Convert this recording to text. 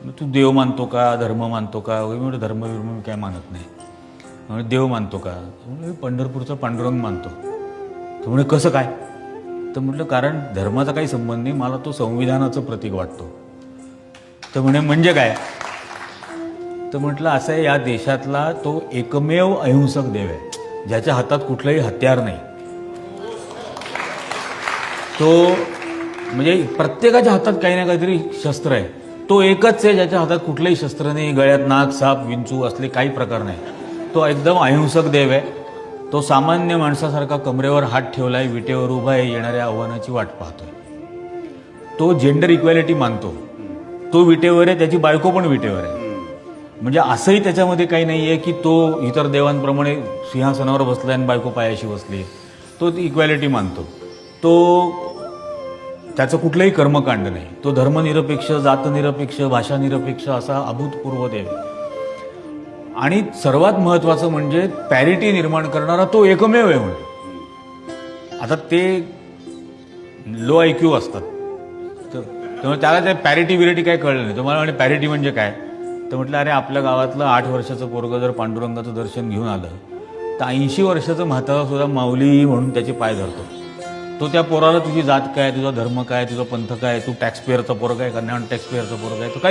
तू देव मानतो का, धर्म मानतो का? मी म्हटलं धर्म मी काय मानत नाही. म्हणजे देव मानतो का? म्हणजे पंढरपूरचा पांडुरंग मानतो. तो म्हणजे कसं काय? तर म्हटलं कारण धर्माचा काही संबंध नाही, मला तो संविधानाचं प्रतीक वाटतो. तर म्हणजे काय? तर म्हटलं असं आहे, या देशातला तो एकमेव अहिंसक देव आहे ज्याच्या हातात कुठलंही हत्यार नाही. तो म्हणजे प्रत्येकाच्या हातात काही ना काहीतरी शस्त्र आहे. तो एकच आहे ज्याच्या हातात कुठलंही शस्त्र नाही, गळ्यात नाग, साप, विंचू असले काही प्रकार नाही. तो एकदम अहिंसक देव आहे. तो सामान्य माणसासारखा कमरेवर हात ठेवलाय, विटेवर उभा आहे, येणाऱ्या आव्हानाची वाट पाहतोय. तो जेंडर इक्वॅलिटी मानतो. तो विटेवर आहे, त्याची बायको पण विटेवर आहे. म्हणजे असंही त्याच्यामध्ये काही नाही आहे की तो इतर देवांप्रमाणे सिंहासनावर बसलाय आणि बायको पायाशी बसली. तो ती इक्वॅलिटी मानतो. तो त्याचं कुठलंही कर्मकांड नाही. तो धर्मनिरपेक्ष, जातनिरपेक्ष, भाषानिरपेक्ष असा अभूतपूर्व देव. आणि सर्वात महत्त्वाचं म्हणजे पॅरिटी निर्माण करणारा तो एकमेव आहे. म्हणजे आता ते लो IQ असतात, त्यामुळे त्याला ते पॅरिटी विरिटी काय कळलं नाही. तुम्हाला म्हणजे पॅरिटी म्हणजे काय? तर म्हटलं अरे आपल्या गावातलं 8 वर्षाचं पोरगं जर पांडुरंगाचं दर्शन घेऊन आलं तर 80 वर्षाचं म्हातारा सुद्धा माऊली म्हणून त्याचे पाय धरतो. तो त्या पोराला तुझी जात काय, तुझा धर्म काय, तुझा पंथ काय, तू टॅक्सपेअरचा पोरगा आहे का नॉन टॅक्सपेअरचा पोरगा आहे, तो काही